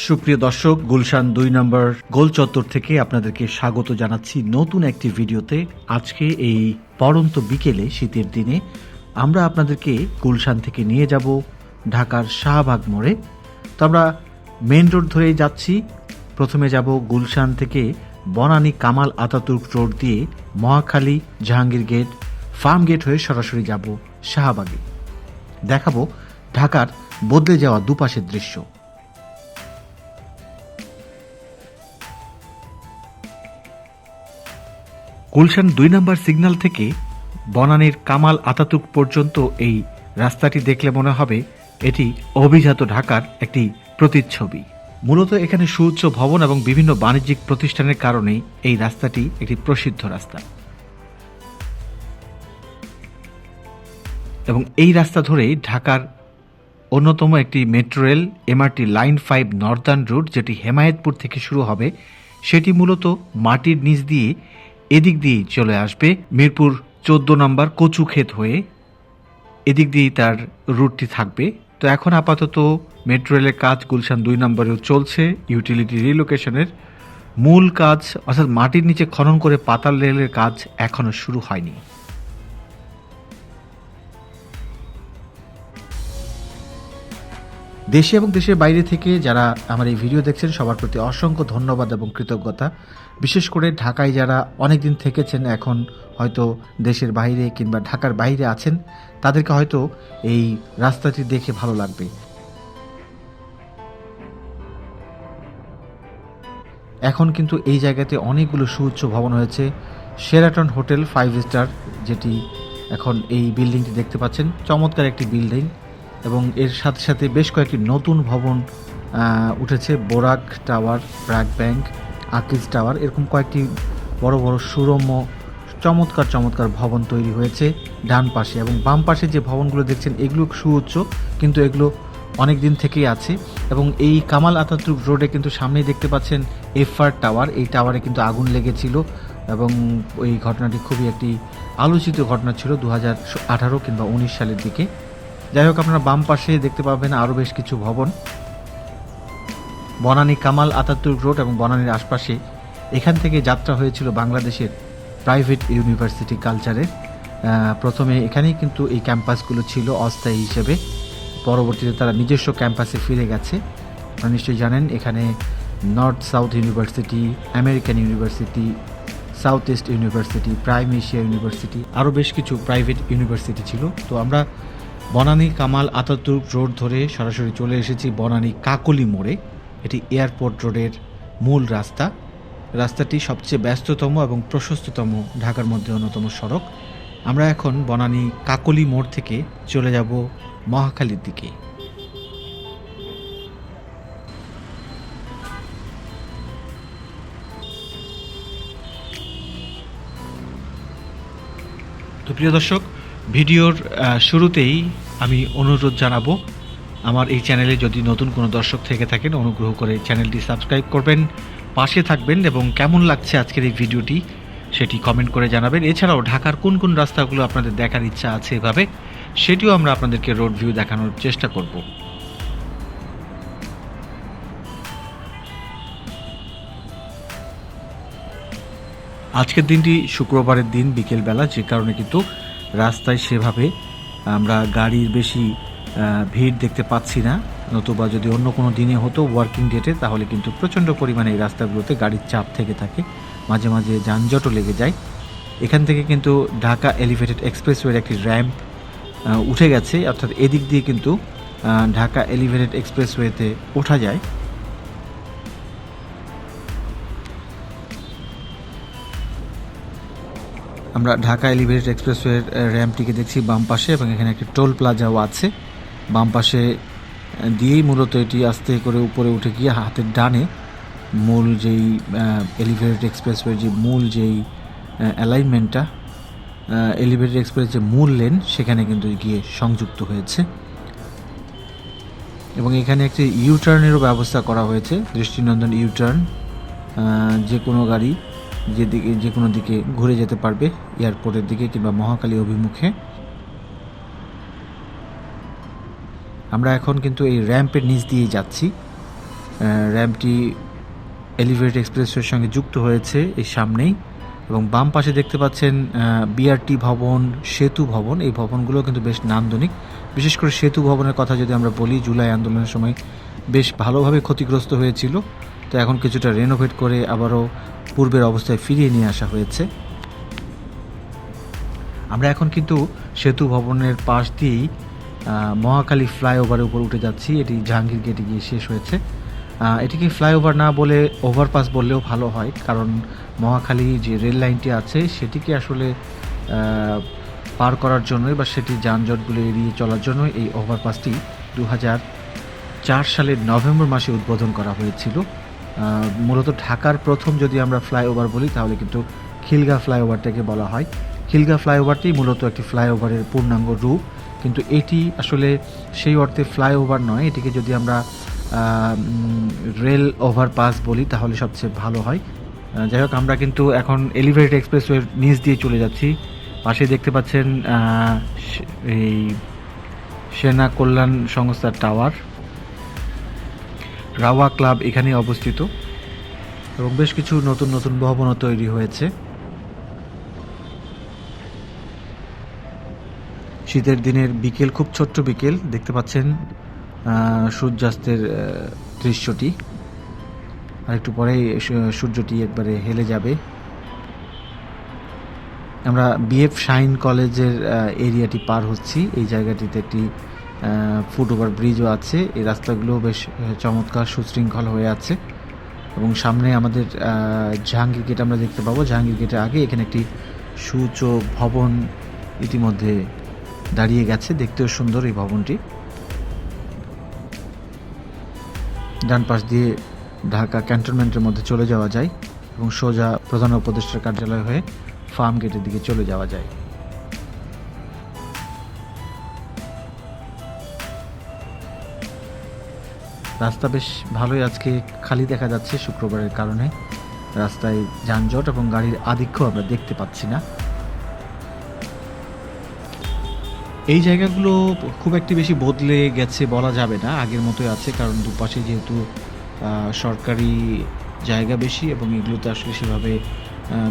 সুপ্রিয় দর্শক, গুলশান ২ নম্বর গোল চত্বর থেকে আপনাদেরকে স্বাগত জানাচ্ছি নতুন একটি ভিডিওতে। আজকে এই পড়ন্ত বিকেলে শীতের দিনে আমরা আপনাদেরকে গুলশান থেকে নিয়ে যাব ঢাকার শাহবাগ মোড়ে। তো আমরা মেন রোড ধরেই যাচ্ছি। প্রথমে যাব গুলশান থেকে বনানী কামাল আতাতুর্ক রোড দিয়ে Mohakhali, Jahangir Gate, Farm Gate হয়ে সরাসরি যাব শাহবাগে। দেখাবো ঢাকার বদলে যাওয়া দুপাশের দৃশ্য। গুলশান ২ নম্বর সিগন্যাল থেকে বনানীর কামাল আতাতুর্ক পর্যন্ত এই রাস্তাটি দেখলে মনে হবে এটি অভিজাত ঢাকার একটি প্রতিচ্ছবি। মূলত এখানে সুউচ্চ ভবন এবং বিভিন্ন বাণিজ্যিক প্রতিষ্ঠানের কারণেই এই রাস্তাটি একটি প্রসিদ্ধ রাস্তা। এবং এই রাস্তা ধরেই ঢাকার অন্যতম একটি metro rail MRT line 5 Northern root, যেটি হেমায়েতপুর থেকে শুরু হবে, সেটি মূলত মাটির নিচ দিয়ে এদিক দিয়েই চলে আসবে মিরপুর 14 নম্বর কচুক্ষেত হয়ে। এদিক দিয়েই তার রুটটি থাকবে। তো এখন আপাতত মেট্রো রেলের কাজ গুলশান ২ নম্বরেও চলছে। ইউটিলিটি রিলোকেশনের মূল কাজ অর্থাৎ মাটির নিচে খনন করে পাতাল রেলের কাজ এখনও শুরু হয়নি। দেশে এবং দেশের বাইরে থেকে যারা আমার এই ভিডিও দেখছেন সবার প্রতি অসংখ্য ধন্যবাদ এবং কৃতজ্ঞতা। বিশেষ করে ঢাকায় যারা অনেক দিন থেকেছেন, এখন হয়তো দেশের বাইরে কিংবা ঢাকার বাইরে আছেন, তাদেরকে হয়তো এই রাস্তাটি দেখে ভালো লাগবে। এখন কিন্তু এই জায়গাতে অনেকগুলো সুউচ্চ ভবন হয়েছে। শেরাটন হোটেল 5 স্টার, যেটি এখন এই বিল্ডিংটি দেখতে পাচ্ছেন, চমৎকার একটি বিল্ডিং। এবং এর সাথে সাথে বেশ কয়েকটি নতুন ভবন উঠেছে। Borak tower, BRAC bank, Akij tower, এরকম কয়েকটি বড় বড় সুরম্য চমৎকার চমৎকার ভবন তৈরি হয়েছে ডান পাশে। এবং বাম পাশে যে ভবনগুলো দেখছেন এগুলো সুউচ্চ, কিন্তু এগুলো অনেক দিন থেকেই আছে। এবং এই কামাল আতাতুর্ক রোডে কিন্তু সামনেই দেখতে পাচ্ছেন এফআর টাওয়ার। এই টাওয়ারে কিন্তু আগুন লেগেছিল এবং ওই ঘটনাটি খুবই একটি আলোচিত ঘটনা ছিল 2018 কিংবা 19 সালের দিকে। যাই হোক, আপনারা বাম পাশে দেখতে পাবেন আরও বেশ কিছু ভবন। বনানী কামাল আতাতুর্ক রোড এবং বনানীর আশপাশে এখান থেকে যাত্রা হয়েছিল বাংলাদেশের প্রাইভেট ইউনিভার্সিটি কালচারের। প্রথমে এখানেই কিন্তু এই ক্যাম্পাসগুলো ছিল অস্থায়ী হিসেবে, পরবর্তীতে তারা নিজস্ব ক্যাম্পাসে ফিরে গেছে। আপনারা নিশ্চয়ই জানেন এখানে north south university, American university, south east university, prime Asia university, আরও বেশ কিছু প্রাইভেট ইউনিভার্সিটি ছিল। তো আমরা বনানী কামাল আতাতুর্ক রোড ধরে সরাসরি চলে এসেছি বনানী কাকলি মোড়ে। এটি এয়ারপোর্ট রোডের মূল রাস্তা। রাস্তাটি সবচেয়ে ব্যস্ততম এবং প্রশস্ততম ঢাকার মধ্যে অন্যতম সড়ক। আমরা এখন বনানী কাকলি মোড় থেকে চলে যাব মহাখালীর দিকে। তো প্রিয় দর্শক, ভিডিওর শুরুতেই আমি অনুরোধ জানাবো, আমার এই চ্যানেলে যদি নতুন কোনো দর্শক থেকে থাকেন অনুগ্রহ করে চ্যানেলটি সাবস্ক্রাইব করবেন, পাশে থাকবেন এবং কেমন লাগছে আজকের এই ভিডিওটি সেটি কমেন্ট করে জানাবেন। এছাড়াও ঢাকার কোন কোন রাস্তাগুলো আপনাদের দেখার ইচ্ছা আছে এভাবে, সেটিও আমরা আপনাদেরকে রোড ভিউ দেখানোর চেষ্টা করব। আজকের দিনটি শুক্রবারের দিন বিকেলবেলা, যে কারণে কিন্তু রাস্তায় সেভাবে আমরা গাড়ির বেশি ভিড় দেখতে পাচ্ছি না। নতুবা যদি অন্য কোনো দিনে হতো ওয়ার্কিং ডেটে, তাহলে কিন্তু প্রচণ্ড পরিমাণে এই রাস্তাগুলোতে গাড়ির চাপ থেকে থাকে, মাঝে মাঝে যানজটও লেগে যায়। এখান থেকে কিন্তু ঢাকা এলিভেটেড এক্সপ্রেসওয়ের একটি র্যাম্প উঠে গেছে, অর্থাৎ এদিক দিয়ে কিন্তু ঢাকা এলিভেটেড এক্সপ্রেসওয়েতে ওঠা যায়। আমরা ঢাকা এলিভেটেড এক্সপ্রেসওয়ের র্যাম্পটিকে দেখছি বাম পাশে, এবং এখানে একটি টোল প্লাজাও আছে বাম পাশে দিয়েই মূলত এটি আস্তে করে উপরে উঠে গিয়ে হাতের ডানে মূল যেই এলিভেটেড এক্সপ্রেসওয়ের যে মূল যেই অ্যালাইনমেন্টটা, এলিভেটেড এক্সপ্রেস যে মূল লেন, সেখানে কিন্তু গিয়ে সংযুক্ত হয়েছে। এবং এখানে একটি ইউটার্নেরও ব্যবস্থা করা হয়েছে, দৃষ্টিনন্দন ইউটার্ন। যে কোনো গাড়ি যে কোনো দিকে ঘুরে যেতে পারবে, এয়ারপোর্টের দিকে কিংবা মহাখালী অভিমুখে। আমরা এখন কিন্তু এই র্যাম্পের নিচ দিয়ে যাচ্ছি। র্যাম্পটি এলিভেটেড এক্সপ্রেসওয়ের সঙ্গে যুক্ত হয়েছে এই সামনেই, এবং বাম পাশে দেখতে পাচ্ছেন বিআরটি ভবন, সেতু ভবন। এই ভবনগুলো কিন্তু বেশ নান্দনিক। বিশেষ করে সেতু ভবনের কথা যদি আমরা বলি, জুলাই আন্দোলনের সময় বেশ ভালোভাবে ক্ষতিগ্রস্ত হয়েছিল, তো এখন কিছুটা রেনোভেট করে আবারও পূর্বের অবস্থায় ফিরিয়ে নিয়ে আসা হয়েছে। আমরা এখন কিন্তু সেতু ভবনের পাশ দিয়েই মহাখালী ফ্লাইওভারের উপর উঠে যাচ্ছি। এটি জাহাঙ্গীর গেটে গিয়ে শেষ হয়েছে। এটিকে ফ্লাইওভার না বলে ওভারপাস বললেও ভালো হয়, কারণ মহাখালী যে রেল লাইনটি আছে সেটিকে আসলে পার করার জন্যই বা সেটি যানজটগুলো এড়িয়ে চলার জন্য এই ওভারপাসটি 2004 সালের নভেম্বর মাসে উদ্বোধন করা হয়েছিল। মূলত ঢাকার প্রথম যদি আমরা ফ্লাইওভার বলি তাহলে কিন্তু খিলগাঁও ফ্লাইওভারটাকে বলা হয়। খিলগাঁও ফ্লাইওভারটি মূলত একটি ফ্লাইওভারের পূর্ণাঙ্গ রূপ, কিন্তু এটি আসলে সেই অর্থে ফ্লাইওভার নয়। এটিকে যদি আমরা রেল ওভারপাস বলি তাহলে সবচেয়ে ভালো হয়। যাই হোক, আমরা কিন্তু এখন এলিভেটেড এক্সপ্রেসওয়ের নিচ দিয়ে চলে যাচ্ছি। পাশে দেখতে পাচ্ছেন এই সেনা কল্যাণ সংস্থার টাওয়ার, রাওয়া ক্লাব এখানে অবস্থিত, এবং বেশ কিছু নতুন নতুন ভবনও তৈরি হয়েছে। শীতের দিনের বিকেল, খুব ছোট্ট বিকেল, দেখতে পাচ্ছেন সূর্যাস্তের দৃশ্যটি। আর একটু পরেই সূর্যটি একবারে হেলে যাবে। আমরা বিএফ শাইন কলেজের এরিয়াটি পার হচ্ছি। এই জায়গাটিতে একটি ফুটওভার ব্রিজও আছে। এই রাস্তাগুলো বেশ চমৎকার সুশৃঙ্খল হয়ে আছে, এবং সামনে আমাদের জাহাঙ্গীর গেট আমরা দেখতে পাবো। জাহাঙ্গীর গেটের আগে এখানে একটি সুউচ্চ ভবন ইতিমধ্যে দাঁড়িয়ে গেছে, দেখতেও সুন্দর এই ভবনটি। ডান পাশ দিয়ে ঢাকা ক্যান্টনমেন্টের মধ্যে চলে যাওয়া যায় এবং সোজা প্রধান উপদেষ্টার কার্যালয় হয়ে ফার্ম গেটের দিকে চলে যাওয়া যায়। রাস্তা বেশ ভালোই আজকে খালি দেখা যাচ্ছে, শুক্রবারের কারণে রাস্তায় যানজট এবং গাড়ির আধিক্য আমরা দেখতে পাচ্ছি না। এই জায়গাগুলো খুব একটি বেশি বদলে গেছে বলা যাবে না, আগের মতোই আছে, কারণ দুপাশে যেহেতু সরকারি জায়গা বেশি এবং এগুলোতে আসলে সেভাবে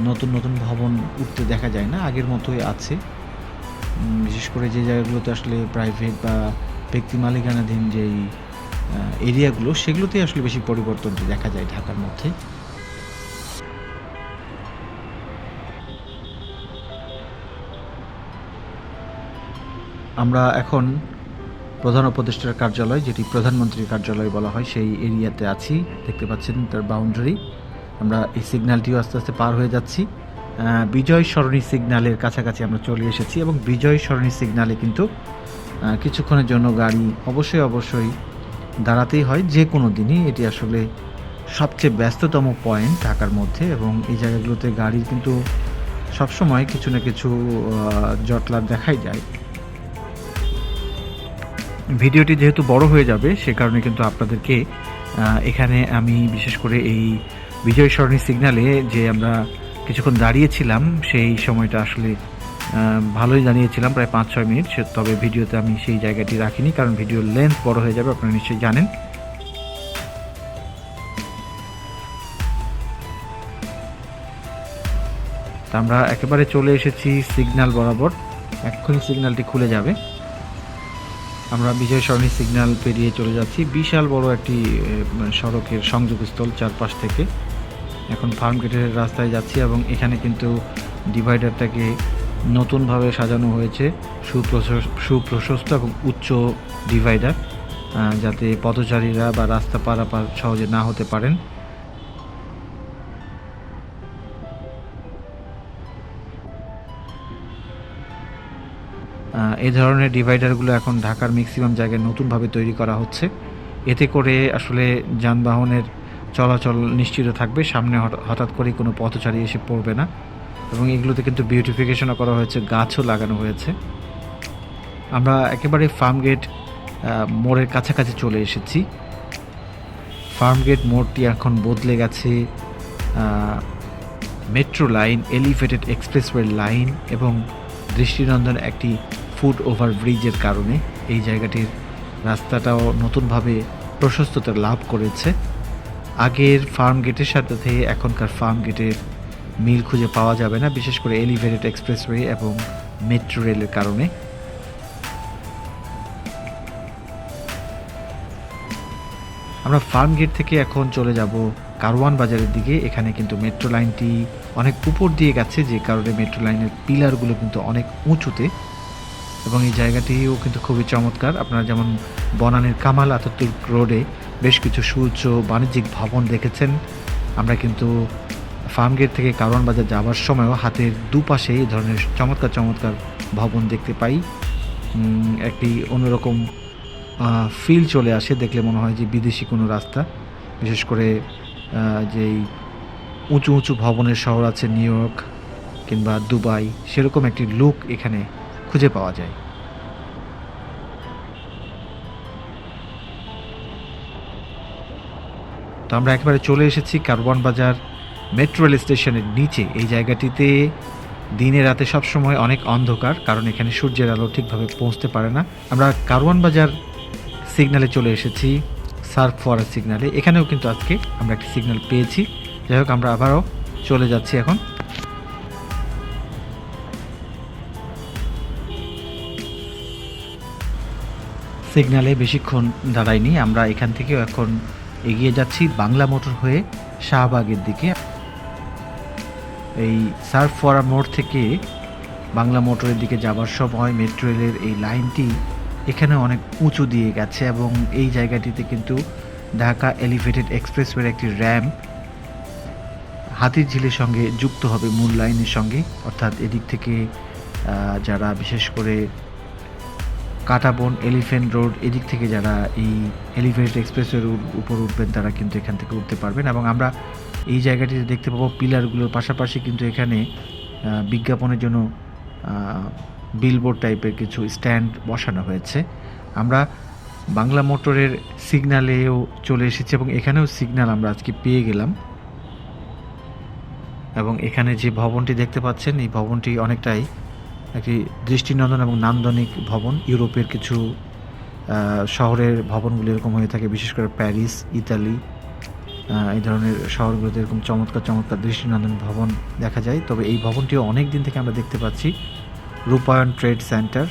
নতুন নতুন ভবন উঠতে দেখা যায় না, আগের মতোই আছে। বিশেষ করে যে জায়গাগুলোতে আসলে প্রাইভেট বা ব্যক্তি মালিকানাধীন যেই এরিয়াগুলো, সেগুলোতে আসলে বেশি পরিবর্তনটি দেখা যায় ঢাকার মধ্যে। আমরা এখন প্রধান উপদেষ্টার কার্যালয়, যেটি প্রধানমন্ত্রীর কার্যালয় বলা হয়, সেই এরিয়াতে আছি। দেখতে পাচ্ছেন তার বাউন্ডারি। আমরা এই সিগন্যালটিও আস্তে আস্তে পার হয়ে যাচ্ছি। বিজয় সরণি সিগন্যালের কাছাকাছি আমরা চলে এসেছি, এবং বিজয় সরণি সিগন্যালে কিন্তু কিছুক্ষণের জন্য গাড়ি অবশ্যই দাঁড়াতেই হয় যে কোনো দিনই। এটি আসলে সবচেয়ে ব্যস্ততম পয়েন্ট ঢাকার মধ্যে, এবং এই জায়গাগুলোতে গাড়ির কিন্তু সবসময় কিছু না কিছু জটলা দেখাই যায়। ভিডিওটি যেহেতু বড় হয়ে যাবে সে কারণে কিন্তু আপনাদেরকে এখানে আমি বিশেষ করে এই বিজয় সরণি সিগন্যালে যে আমরা কিছুক্ষণ দাঁড়িয়েছিলাম সেই সময়টা আসলে ভালোই দাঁড়িয়েছিলাম, প্রায় 5-6 মিনিট। তবে ভিডিওতে আমি সেই জায়গাটি রাখিনি, কারণ ভিডিওর লেন্থ বড় হয়ে যাবে, আপনারা নিশ্চয়ই জানেন। তা আমরা একেবারে চলে এসেছি সিগন্যাল বরাবর, এক্ষুনি সিগন্যালটি খুলে যাবে। আমরা বিজয় সরণি সিগন্যাল পেরিয়ে চলে যাচ্ছি। বিশাল বড় একটি সড়কের সংযোগস্থল চারপাশ থেকে। এখন ফার্ম গেটের রাস্তায় যাচ্ছি, এবং এখানে কিন্তু ডিভাইডারটাকে নতুনভাবে সাজানো হয়েছে, সুপ্রশস্ত এবং উচ্চ ডিভাইডার, যাতে পথচারীরা বা রাস্তা পারাপার সহজে না হতে পারেন। এই ধরনের ডিভাইডারগুলো এখন ঢাকার ম্যাক্সিমাম জায়গায় নতুনভাবে তৈরি করা হচ্ছে। এতে করে আসলে যানবাহনের চলাচল নিশ্চিত থাকবে, সামনে হঠাৎ করে কোনো পথচারী এসে পড়বে না, এবং এগুলোতে কিন্তু বিউটিফিকেশনও করা হয়েছে, গাছও লাগানো হয়েছে। আমরা একেবারে ফার্ম গেট মোড়ের কাছাকাছি চলে এসেছি। ফার্ম গেট মোড়টি এখন বদলে গেছে metro line, elevated expressway line এবং দৃষ্টিনন্দন একটি ফুট ওভার ব্রিজের কারণে এই জায়গাটির রাস্তাটাও নতুনভাবে প্রশস্ততা লাভ করেছে। আগের ফার্ম গেটের সাথে এখনকার ফার্ম গেটের মিল খুঁজে পাওয়া যাবে না, বিশেষ করে এলিভেটেড এক্সপ্রেসওয়ে এবং মেট্রো রেলের কারণে। আমরা ফার্ম গেট থেকে এখন চলে যাব কারওয়ান বাজারের দিকে। এখানে কিন্তু মেট্রো লাইনটি অনেক উপর দিয়ে গেছে, যে কারণে মেট্রো লাইনের পিলারগুলো কিন্তু অনেক উঁচুতে, এবং এই জায়গাটিও কিন্তু খুবই চমৎকার। আপনারা যেমন বনানীর কামাল আতাতুর্ক রোডে বেশ কিছু সুউচ্চ বাণিজ্যিক ভবন দেখেছেন, আমরা কিন্তু ফার্ম গেট থেকে কারওয়ান বাজার যাওয়ার সময়ও হাতের দুপাশে এই ধরনের চমৎকার চমৎকার ভবন দেখতে পাই। একটি অন্যরকম ফিল চলে আসে, দেখলে মনে হয় যে বিদেশি কোনো রাস্তা। বিশেষ করে যেই উঁচু উঁচু ভবনের শহর আছে নিউ ইয়র্ক কিংবা দুবাই, সেরকম একটি লুক এখানে খুঁজে পাওয়া যায়। তো আমরা একেবারে চলে এসেছি কারওয়ান বাজার মেট্রো রেল স্টেশনের নিচে। এই জায়গাটিতে দিনে রাতে সবসময় অনেক অন্ধকার, কারণ এখানে সূর্যের আলো ঠিকভাবে পৌঁছতে পারে না। আমরা কারওয়ান বাজার সিগন্যালে চলে এসেছি, সার্ফ ফোয়ারা সিগন্যালে। এখানেও কিন্তু আজকে আমরা একটি সিগন্যাল পেয়েছি। যাই হোক, আমরা আবারও চলে যাচ্ছি এখন। সিগন্যালে বেশিক্ষণ দাঁড়াইনি, আমরা এখান থেকেও এখন এগিয়ে যাচ্ছি বাংলা মোটর হয়ে শাহবাগের দিকে। এই সার্ফ ফোয়ারা মোড় থেকে বাংলা মোটরের দিকে যাবার সময় মেট্রো রেলের এই লাইনটি এখানে অনেক উঁচু দিয়ে গেছে, এবং এই জায়গাটিতে কিন্তু ঢাকা এলিভেটেড এক্সপ্রেসওয়ের একটি র্যাম্প হাতিরঝিলের সঙ্গে যুক্ত হবে মূল লাইনের সঙ্গে। অর্থাৎ এদিক থেকে যারা বিশেষ করে কাটাবন, এলিফ্যান্ট রোড, এদিক থেকে যারা এই এলিভেটেড এক্সপ্রেসওয়ের উপর উঠবেন তারা কিন্তু এখান থেকে উঠতে পারবেন। এবং আমরা এই জায়গাটিতে দেখতে পাবো পিলারগুলোর পাশাপাশি কিন্তু এখানে বিজ্ঞাপনের জন্য বিলবোর্ড টাইপের কিছু স্ট্যান্ড বসানো হয়েছে। আমরা বাংলা মোটরের সিগন্যালেও চলে এসেছি, এবং এখানেও সিগন্যাল আমরা আজকে পেয়ে গেলাম। এবং এখানে যে ভবনটি দেখতে পাচ্ছেন, এই ভবনটি অনেকটাই একটি দৃষ্টিনন্দন এবং নান্দনিক ভবন। ইউরোপের কিছু শহরের ভবনগুলো এরকম হয়ে থাকে, বিশেষ করে প্যারিস, ইতালি, এই ধরনের শহরগুলোতে এরকম চমৎকার চমৎকার দৃষ্টিনন্দন ভবন দেখা যায়। তবে এই ভবনটিও অনেক দিন থেকে আমরা দেখতে পাচ্ছি, রূপায়ণ ট্রেড সেন্টার।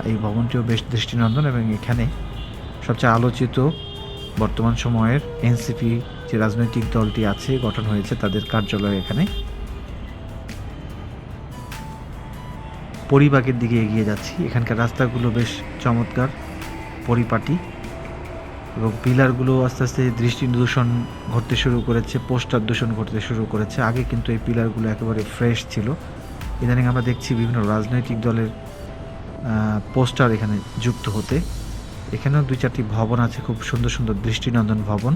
এই ভবনটিও বেশ দৃষ্টিনন্দন, এবং এখানে সবচেয়ে আলোচিত বর্তমান সময়ের এনসিপি যে রাজনৈতিক দলটি আছে, গঠন হয়েছে, তাদের কার্যালয় এখানে। পরিবাগের দিকে এগিয়ে যাচ্ছি। এখানকার রাস্তাগুলো বেশ চমৎকার, পরিপাটি, এবং পিলারগুলো আস্তে আস্তে দৃষ্টি দূষণ ঘটতে শুরু করেছে, পোস্টার দূষণ ঘটতে শুরু করেছে। আগে কিন্তু এই পিলারগুলো একেবারে ফ্রেশ ছিল, ইদানিং আমরা দেখছি বিভিন্ন রাজনৈতিক দলের পোস্টার এখানে যুক্ত হতে। এখানেও 2-4টি ভবন আছে, খুব সুন্দর সুন্দর দৃষ্টিনন্দন ভবন।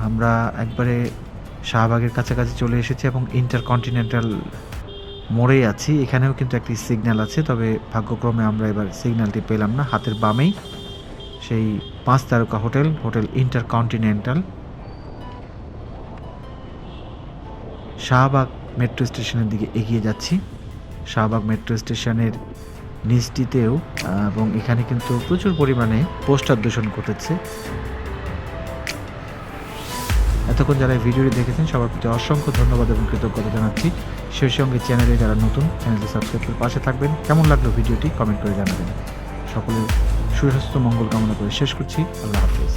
আমরা একবারে শাহবাগের কাছাকাছি চলে এসেছি এবং ইন্টারকন্টিনেন্টাল মোড়ে আছি। এখানেও কিন্তু একটি সিগন্যাল আছে, তবে ভাগ্যক্রমে আমরা এবার সিগন্যালটি পেলাম না। হাতের বামেই সেই 5 তারকা hotel, hotel intercontinental. Shahbag metro স্টেশনের দিকে এগিয়ে যাচ্ছি। শাহবাগ মেট্রো স্টেশনের নিচটিতেও এবং এখানে কিন্তু প্রচুর পরিমাণে পোস্টার দূষণ ঘটেছে। এতক্ষণ যারা এই ভিডিওটি দেখেছেন সবার প্রতি অসংখ্য ধন্যবাদ এবং কৃতজ্ঞতা জানাচ্ছি। সেই সঙ্গে চ্যানেলে যারা নতুন, চ্যানেলটি সাবস্ক্রাইব করে পাশে থাকবেন। কেমন লাগলো ভিডিওটি কমেন্ট করে জানাবেন। সকলের সুস্বাস্থ্য মঙ্গল কামনা করে শেষ করছি। আল্লাহ হাফেজ।